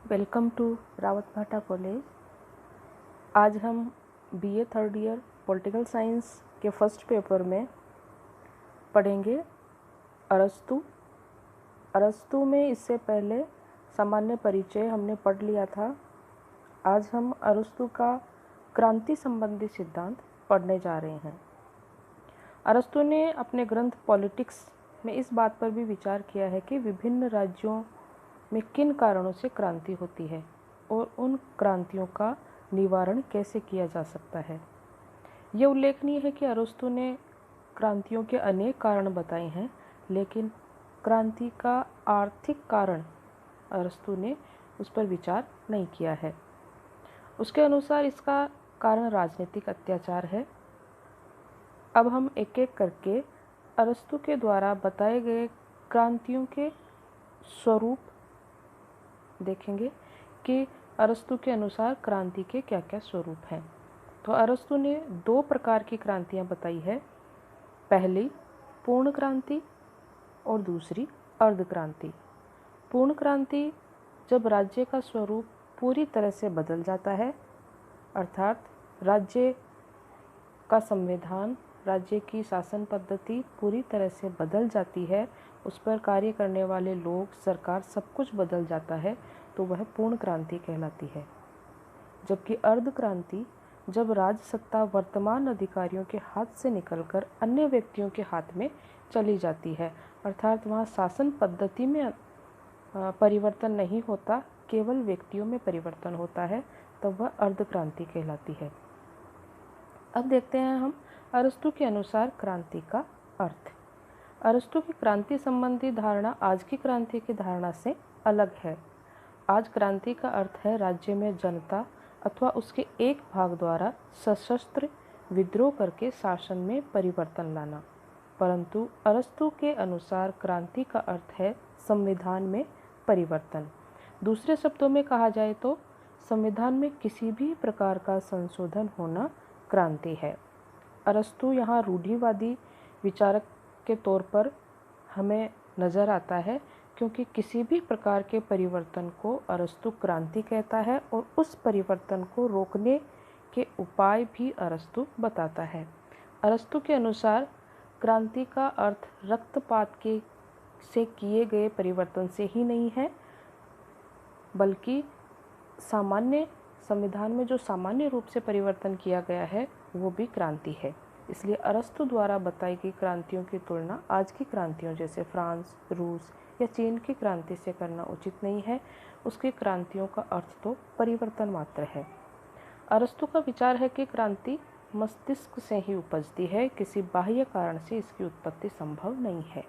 Welcome to Rawat भाटा college. आज हम BA third year political science के फर्स्ट पेपर में पढ़ेंगे अरस्तु। अरस्तु में इससे पहले सामान्य परिचय हमने पढ़ लिया था। आज हम अरस्तु का क्रांति संबंधी सिद्धांत पढ़ने जा रहे हैं। अरस्तु ने अपने ग्रंथ पॉलिटिक्स में इस बात पर भी विचार किया है कि विभिन्न राज्यों में किन कारणों से क्रांति होती है और उन क्रांतियों का निवारण कैसे किया जा सकता है। यह उल्लेखनीय है कि अरस्तु ने क्रांतियों के अनेक कारण बताए हैं, लेकिन क्रांति का आर्थिक कारण अरस्तु ने उस पर विचार नहीं किया है। उसके अनुसार इसका कारण राजनीतिक अत्याचार है। अब हम एक एक करके अरस्तु के द्वारा बताए गए क्रांतियों के स्वरूप देखेंगे कि अरस्तु के अनुसार क्रांति के क्या क्या स्वरूप हैं। तो अरस्तु ने दो प्रकार की क्रांतियां बताई है, पहली पूर्ण क्रांति और दूसरी अर्ध क्रांति। पूर्ण क्रांति जब राज्य का स्वरूप पूरी तरह से बदल जाता है, अर्थात राज्य का संविधान, राज्य की शासन पद्धति पूरी तरह से बदल जाती है, उस पर कार्य करने वाले लोग, सरकार, सब कुछ बदल जाता है, तो वह पूर्ण क्रांति कहलाती है। जबकि अर्ध क्रांति जब राज सत्ता वर्तमान अधिकारियों के हाथ से निकलकर अन्य व्यक्तियों के हाथ में चली जाती है, अर्थात वहाँ शासन पद्धति में परिवर्तन नहीं होता, केवल व्यक्तियों में परिवर्तन होता है, तब वह अर्ध क्रांति कहलाती है। अब देखते हैं हम अरस्तु के अनुसार क्रांति का अर्थ। अरस्तु की क्रांति संबंधी धारणा आज की क्रांति की धारणा से अलग है। आज क्रांति का अर्थ है राज्य में जनता अथवा उसके एक भाग द्वारा सशस्त्र विद्रोह करके शासन में परिवर्तन लाना, परंतु अरस्तु के अनुसार क्रांति का अर्थ है संविधान में परिवर्तन। दूसरे शब्दों में कहा जाए तो संविधान में किसी भी प्रकार का संशोधन होना क्रांति है। अरस्तु यहाँ रूढ़िवादी विचारक के तौर पर हमें नज़र आता है, क्योंकि किसी भी प्रकार के परिवर्तन को अरस्तु क्रांति कहता है और उस परिवर्तन को रोकने के उपाय भी अरस्तु बताता है। अरस्तु के अनुसार क्रांति का अर्थ रक्तपात के से किए गए परिवर्तन से ही नहीं है, बल्कि सामान्य संविधान में जो सामान्य रूप से परिवर्तन किया गया है वो भी क्रांति है। इसलिए अरस्तु द्वारा बताई गई क्रांतियों की तुलना आज की क्रांतियों जैसे फ्रांस, रूस या चीन की क्रांति से करना उचित नहीं है। उसकी क्रांतियों का अर्थ तो परिवर्तन मात्र है। अरस्तु का विचार है कि क्रांति मस्तिष्क से ही उपजती है, किसी बाह्य कारण से इसकी उत्पत्ति संभव नहीं है।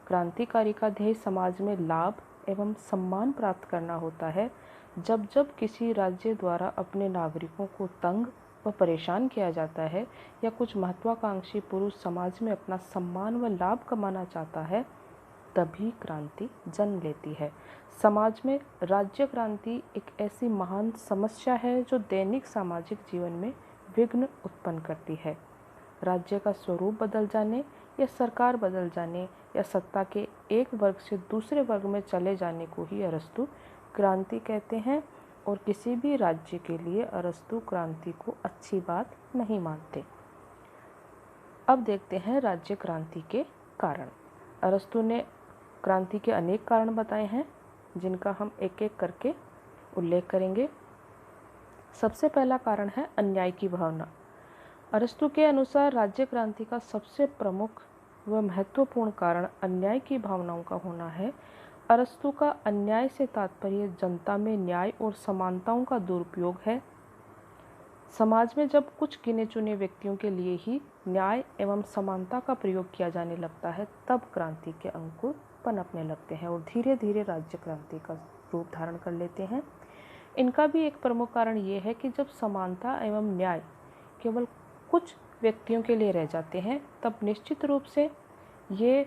क्रांतिकारी का ध्येय समाज में लाभ एवं सम्मान प्राप्त करना होता है। जब जब किसी राज्य द्वारा अपने नागरिकों को तंग व परेशान किया जाता है या कुछ महत्वाकांक्षी पुरुष समाज में अपना सम्मान व लाभ कमाना चाहता है, तभी क्रांति जन्म लेती है। समाज में राज्य क्रांति एक ऐसी महान समस्या है जो दैनिक सामाजिक जीवन में विघ्न उत्पन्न करती है। राज्य का स्वरूप बदल जाने या सरकार बदल जाने या सत्ता के एक वर्ग से दूसरे वर्ग में चले जाने को ही अरस्तु क्रांति कहते हैं, और किसी भी राज्य के लिए अरस्तु क्रांति को अच्छी बात नहीं मानते। अब देखते हैं राज्य क्रांति के कारण। अरस्तु ने क्रांति के अनेक कारण बताए हैं, जिनका हम एक एक करके उल्लेख करेंगे। सबसे पहला कारण है अन्याय की भावना। अरस्तु के अनुसार राज्य क्रांति का सबसे प्रमुख व महत्वपूर्ण कारण अन्याय की भावनाओं का होना है। अरस्तु का अन्याय से तात्पर्य जनता में न्याय और समानताओं का दुरुपयोग है। समाज में जब कुछ गिने चुने व्यक्तियों के लिए ही न्याय एवं समानता का प्रयोग किया जाने लगता है, तब क्रांति के अंकुर पनपने लगते हैं और धीरे धीरे राज्य क्रांति का रूप धारण कर लेते हैं। इनका भी एक प्रमुख कारण ये है कि जब समानता एवं न्याय केवल कुछ व्यक्तियों के लिए रह जाते हैं, तब निश्चित रूप से ये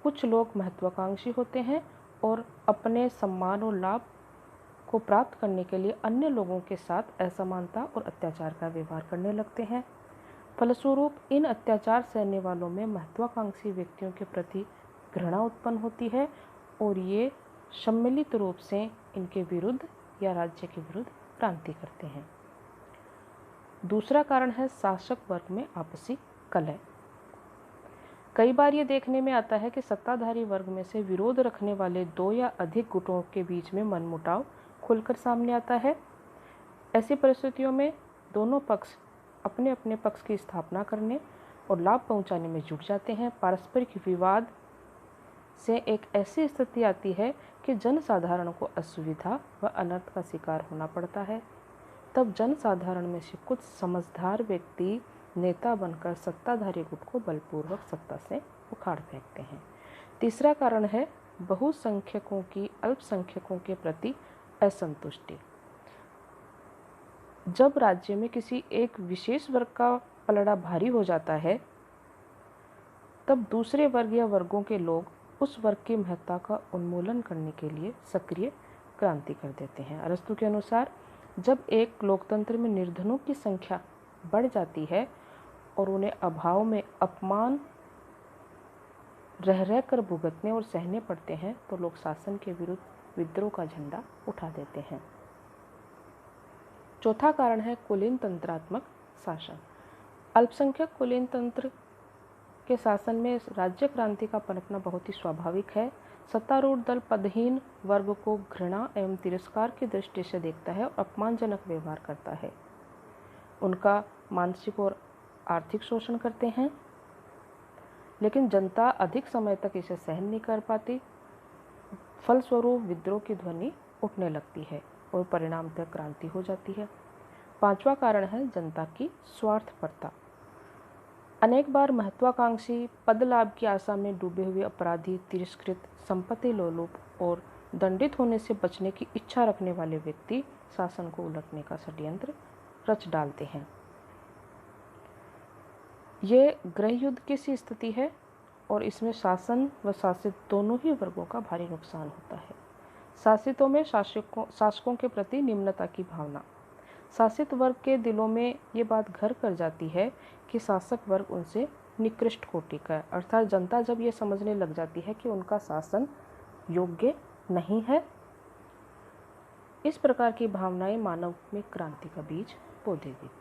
कुछ लोग महत्वाकांक्षी होते हैं और अपने सम्मान और लाभ को प्राप्त करने के लिए अन्य लोगों के साथ असमानता और अत्याचार का व्यवहार करने लगते हैं। फलस्वरूप इन अत्याचार सहने वालों में महत्वाकांक्षी व्यक्तियों के प्रति घृणा उत्पन्न होती है और ये सम्मिलित रूप से इनके विरुद्ध या राज्य के विरुद्ध क्रांति करते हैं। दूसरा कारण है शासक वर्ग में आपसी कलह। कई बार ये देखने में आता है कि सत्ताधारी वर्ग में से विरोध रखने वाले दो या अधिक गुटों के बीच में मनमुटाव खुलकर सामने आता है। ऐसी परिस्थितियों में दोनों पक्ष अपने अपने पक्ष की स्थापना करने और लाभ पहुंचाने में जुट जाते हैं। पारस्परिक विवाद से एक ऐसी स्थिति आती है कि जनसाधारण को असुविधा व अनर्थ का शिकार होना पड़ता है। तब जनसाधारण में से कुछ समझदार व्यक्ति नेता बनकर सत्ताधारी गुट को बलपूर्वक सत्ता से उखाड़ फेंकते हैं। तीसरा कारण है बहुसंख्यकों की अल्पसंख्यकों के प्रति असंतुष्टि। जब राज्य में किसी एक विशेष वर्ग का पलड़ा भारी हो जाता है, तब दूसरे वर्ग या वर्गों के लोग उस वर्ग की महत्ता का उन्मूलन करने के लिए सक्रिय क्रांति कर देते हैं। अरस्तू के अनुसार जब एक लोकतंत्र में निर्धनों की संख्या बढ़ जाती है और उन्हें अभाव में अपमान रह कर भुगतने और सहने पड़ते हैं, तो लोग शासन के विरुद्ध विद्रोह का झंडा उठा देते हैं। चौथा कारण है कुलीन तंत्रात्मक शासन। अल्पसंख्यक कुलीन तंत्र के शासन में राज्य क्रांति का पनपना बहुत ही स्वाभाविक है। सत्तारूढ़ दल पदहीन वर्ग को घृणा एवं तिरस्कार की दृष्टि से देखता है और अपमानजनक व्यवहार करता है। उनका मानसिक और आर्थिक शोषण करते हैं, लेकिन जनता अधिक समय तक इसे सहन नहीं कर पाती। फलस्वरूप विद्रोह की ध्वनि उठने लगती है और परिणामतः क्रांति हो जाती है। पांचवा कारण है जनता की स्वार्थपरता। अनेक बार महत्वाकांक्षी पद लाभ की आशा में डूबे हुए अपराधी, तिरस्कृत, संपत्ति लोलुप और दंडित होने से बचने की इच्छा रखने वाले व्यक्ति शासन को उलटने का षड्यंत्र रच डालते हैं। ये गृह युद्ध की सी स्थिति है और इसमें शासन व शासित दोनों ही वर्गों का भारी नुकसान होता है। शासितों में शासकों के प्रति निम्नता की भावना। शासित वर्ग के दिलों में ये बात घर कर जाती है कि शासक वर्ग उनसे निकृष्ट कोटि का है, अर्थात जनता जब ये समझने लग जाती है कि उनका शासन योग्य नहीं है, इस प्रकार की भावनाएं मानव में क्रांति का बीज बो देती है।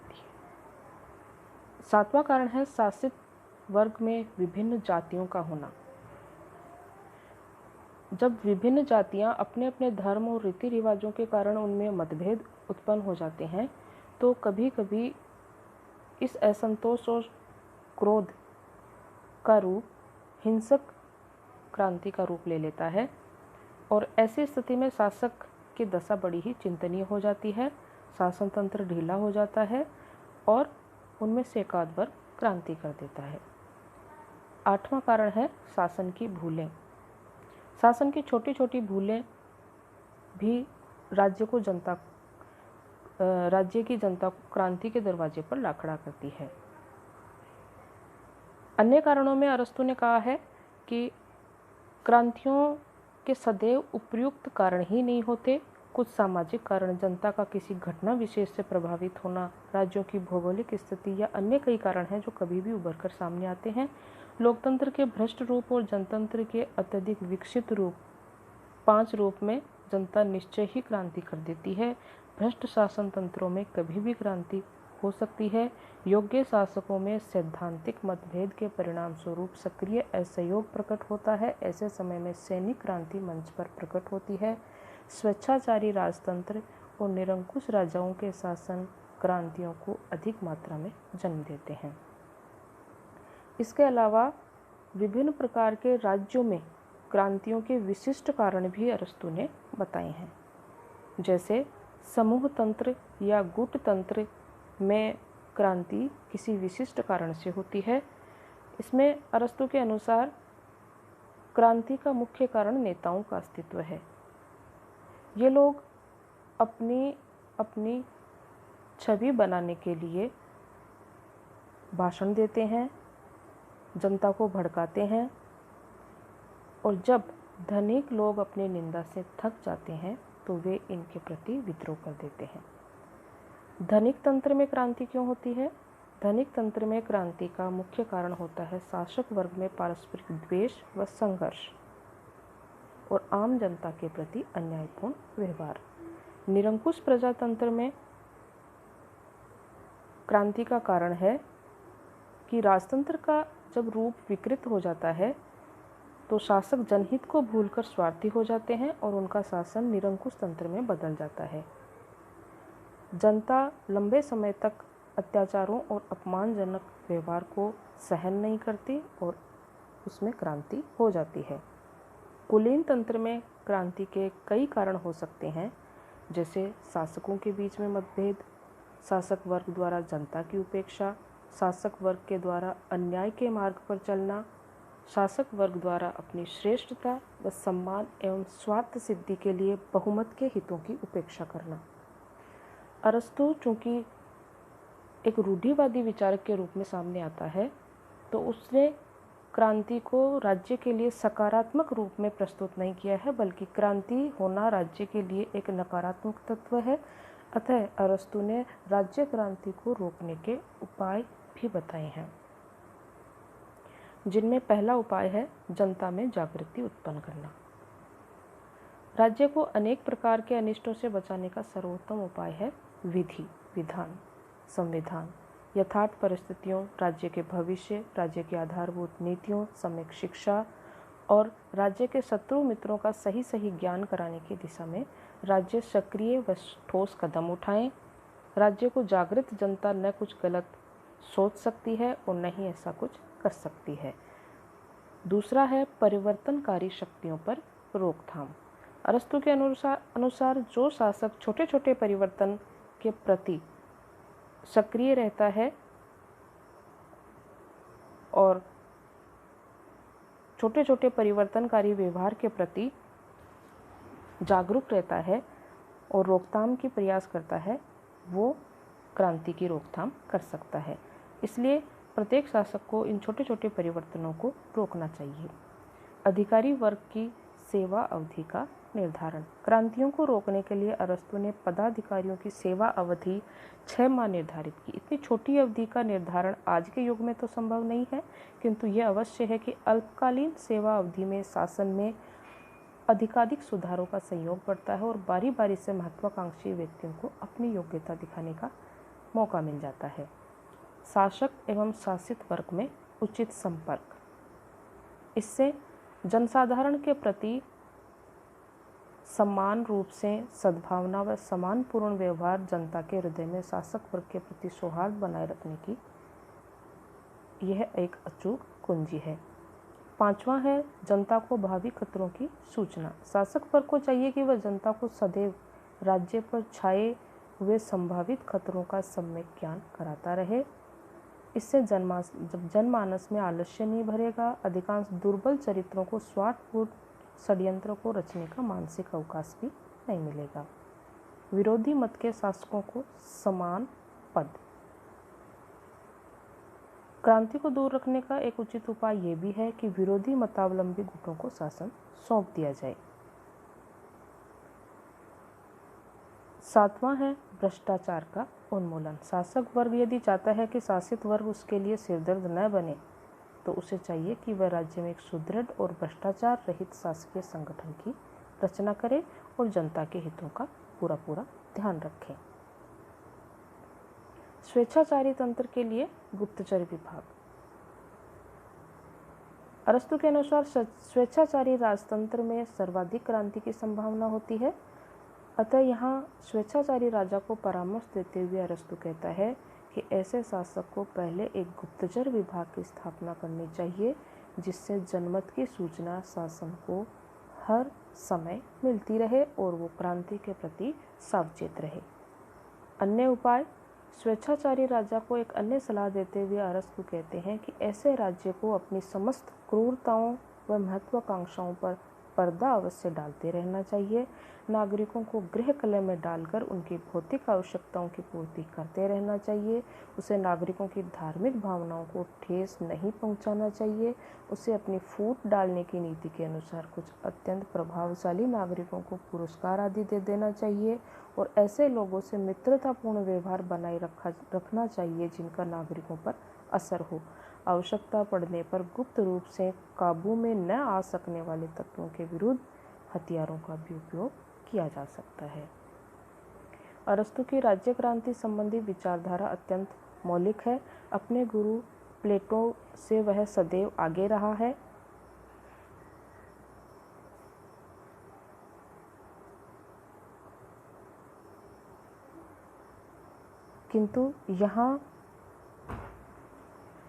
सातवां कारण है शासित वर्ग में विभिन्न जातियों का होना। जब विभिन्न जातियां अपने अपने धर्म और रीति रिवाजों के कारण उनमें मतभेद उत्पन्न हो जाते हैं, तो कभी कभी इस असंतोष और क्रोध का रूप हिंसक क्रांति का रूप ले लेता है और ऐसी स्थिति में शासक की दशा बड़ी ही चिंतनीय हो जाती है। शासन तंत्र ढीला हो जाता है और उनमें से एकाध वर्ग क्रांति कर देता है। आठवां कारण है शासन की भूलें। शासन की छोटी छोटी भूलें भी राज्य की जनता को क्रांति के दरवाजे पर ला खड़ा करती है। अन्य कारणों में अरस्तू ने कहा है कि क्रांतियों के सदैव उपयुक्त कारण ही नहीं होते। कुछ सामाजिक कारण, जनता का किसी घटना विशेष से प्रभावित होना, राज्यों की भौगोलिक स्थिति या अन्य कई कारण हैं जो कभी भी उभर कर सामने आते हैं। लोकतंत्र के भ्रष्ट रूप और जनतंत्र के अत्यधिक विकसित रूप, 5 रूप में जनता निश्चय ही क्रांति कर देती है। भ्रष्ट शासन तंत्रों में कभी भी क्रांति हो सकती है। योग्य शासकों में सैद्धांतिक मतभेद के परिणाम स्वरूप सक्रिय असहयोग प्रकट होता है। ऐसे समय में सैनिक क्रांति मंच पर प्रकट होती है। स्वेच्छाचारी राजतंत्र और निरंकुश राजाओं के शासन क्रांतियों को अधिक मात्रा में जन्म देते हैं। इसके अलावा विभिन्न प्रकार के राज्यों में क्रांतियों के विशिष्ट कारण भी अरस्तू ने बताए हैं। जैसे समूह तंत्र या गुट तंत्र में क्रांति किसी विशिष्ट कारण से होती है। इसमें अरस्तू के अनुसार क्रांति का मुख्य कारण नेताओं का अस्तित्व है। ये लोग अपनी अपनी छवि बनाने के लिए भाषण देते हैं, जनता को भड़काते हैं और जब धनिक लोग अपनी निंदा से थक जाते हैं तो वे इनके प्रति विद्रोह कर देते हैं। धनिक तंत्र में क्रांति क्यों होती है? धनिक तंत्र में क्रांति का मुख्य कारण होता है शासक वर्ग में पारस्परिक द्वेष व संघर्ष और आम जनता के प्रति अन्यायपूर्ण व्यवहार। निरंकुश प्रजातंत्र में क्रांति का कारण है कि राजतंत्र का जब रूप विकृत हो जाता है तो शासक जनहित को भूलकर स्वार्थी हो जाते हैं और उनका शासन निरंकुश तंत्र में बदल जाता है। जनता लंबे समय तक अत्याचारों और अपमानजनक व्यवहार को सहन नहीं करती और उसमें क्रांति हो जाती है। कुलीन तंत्र में क्रांति के कई कारण हो सकते हैं, जैसे शासकों के बीच में मतभेद, शासक वर्ग द्वारा जनता की उपेक्षा, शासक वर्ग के द्वारा अन्याय के मार्ग पर चलना, शासक वर्ग द्वारा अपनी श्रेष्ठता व सम्मान एवं स्वार्थ सिद्धि के लिए बहुमत के हितों की उपेक्षा करना। अरस्तु चूँकि एक रूढ़िवादी विचारक के रूप में सामने आता है, तो उसने क्रांति को राज्य के लिए सकारात्मक रूप में प्रस्तुत नहीं किया है, बल्कि क्रांति होना राज्य के लिए एक नकारात्मक तत्व है। अतः अरस्तु ने राज्य क्रांति को रोकने के उपाय भी बताए हैं, जिनमें पहला उपाय है जनता में जागृति उत्पन्न करना। राज्य को अनेक प्रकार के अनिष्टों से बचाने का सर्वोत्तम उपाय है विधि, विधान, संविधान, यथार्थ परिस्थितियों, राज्य के भविष्य, राज्य की आधारभूत नीतियों, सम्यक शिक्षा और राज्य के शत्रु मित्रों का सही सही ज्ञान कराने की दिशा में राज्य सक्रिय व ठोस कदम उठाएं। राज्य को जागृत जनता न कुछ गलत सोच सकती है और न ही ऐसा कुछ कर सकती है। दूसरा है परिवर्तनकारी शक्तियों पर रोकथाम। अरस्तु के अनुसार जो शासक छोटे छोटे परिवर्तन के प्रति सक्रिय रहता है और छोटे छोटे परिवर्तनकारी व्यवहार के प्रति जागरूक रहता है और रोकथाम की प्रयास करता है, वो क्रांति की रोकथाम कर सकता है। इसलिए प्रत्येक शासक को इन छोटे छोटे परिवर्तनों को रोकना चाहिए। अधिकारी वर्ग की सेवा अवधि का निर्धारण। क्रांतियों को रोकने के लिए अरस्तु ने पदाधिकारियों की सेवा अवधि 6 माह निर्धारित की। इतनी छोटी अवधि का निर्धारण आज के युग में तो संभव नहीं है, किंतु यह अवश्य है कि अल्पकालीन सेवा अवधि में शासन में अधिकाधिक सुधारों का संयोग बढ़ता है और बारी बारी से महत्वाकांक्षी व्यक्तियों को अपनी योग्यता दिखाने का मौका मिल जाता है। शासक एवं शासित वर्ग में उचित संपर्क। इससे जनसाधारण के प्रति समान रूप से सद्भावना व सम्मानपूर्ण व्यवहार, जनता के हृदय में शासक वर्ग के प्रति सौहार्द बनाए रखने की यह एक अचूक कुंजी है। पांचवा है जनता को भावी खतरों की सूचना। शासक वर्ग को चाहिए कि वह जनता को सदैव राज्य पर छाए हुए संभावित खतरों का सम्यक ज्ञान कराता रहे। इससे जनमानस में आलस्य नहीं भरेगा। अधिकांश दुर्बल चरित्रों को स्वार्थपूर्ण षड्यंत्र को रचने का मानसिक अवकाश भी नहीं मिलेगा। विरोधी मत के शासकों को समान पद। क्रांति को दूर रखने का एक उचित उपाय ये भी है कि विरोधी मतावलंबी गुटों को शासन सौंप दिया जाए। 7वां है भ्रष्टाचार का उन्मूलन। शासक वर्ग यदि चाहता है कि शासित वर्ग उसके लिए सिरदर्द न बने, तो उसे चाहिए कि वह राज्य में एक सुदृढ़ और भ्रष्टाचार रहित शासकीय संगठन की रचना करे और जनता के हितों का पूरा ध्यान रखें। स्वेच्छाचारी तंत्र के लिए गुप्तचर विभाग। अरस्तु के अनुसार स्वेच्छाचारी राजतंत्र में सर्वाधिक क्रांति की संभावना होती है। अतः यहाँ स्वेच्छाचारी राजा को परामर्श देते हुए अरस्तु कहता है कि ऐसे शासक को पहले एक गुप्तचर विभाग की स्थापना करनी चाहिए, जिससे जनमत की सूचना शासन को हर समय मिलती रहे और वो क्रांति के प्रति सावचेत रहे। अन्य उपाय। स्वेच्छाचारी राजा को एक अन्य सलाह देते हुए अरस्तु कहते हैं कि ऐसे राज्य को अपनी समस्त क्रूरताओं व महत्वाकांक्षाओं पर पर्दा अवश्य डालते रहना चाहिए। नागरिकों को गृह कलह में डालकर उनकी भौतिक आवश्यकताओं की पूर्ति करते रहना चाहिए। उसे नागरिकों की धार्मिक भावनाओं को ठेस नहीं पहुंचाना चाहिए। उसे अपनी फूट डालने की नीति के अनुसार कुछ अत्यंत प्रभावशाली नागरिकों को पुरस्कार आदि दे देना चाहिए और ऐसे लोगों से मित्रतापूर्ण व्यवहार बनाए रखना चाहिए जिनका नागरिकों पर असर हो। आवश्यकता पड़ने पर गुप्त रूप से काबू में न आ सकने वाले तत्वों के विरुद्ध हथियारों का भी उपयोग किया जा सकता है। अरस्तु की राज्य क्रांति संबंधी विचारधारा अत्यंत मौलिक है। अपने गुरु प्लेटो से वह सदैव आगे रहा है। किंतु यहाँ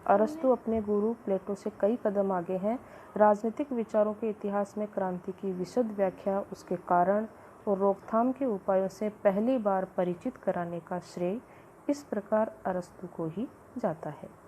अरस्तु अपने गुरु प्लेटो से कई कदम आगे हैं। राजनीतिक विचारों के इतिहास में क्रांति की विशद व्याख्या, उसके कारण और रोकथाम के उपायों से पहली बार परिचित कराने का श्रेय इस प्रकार अरस्तु को ही जाता है।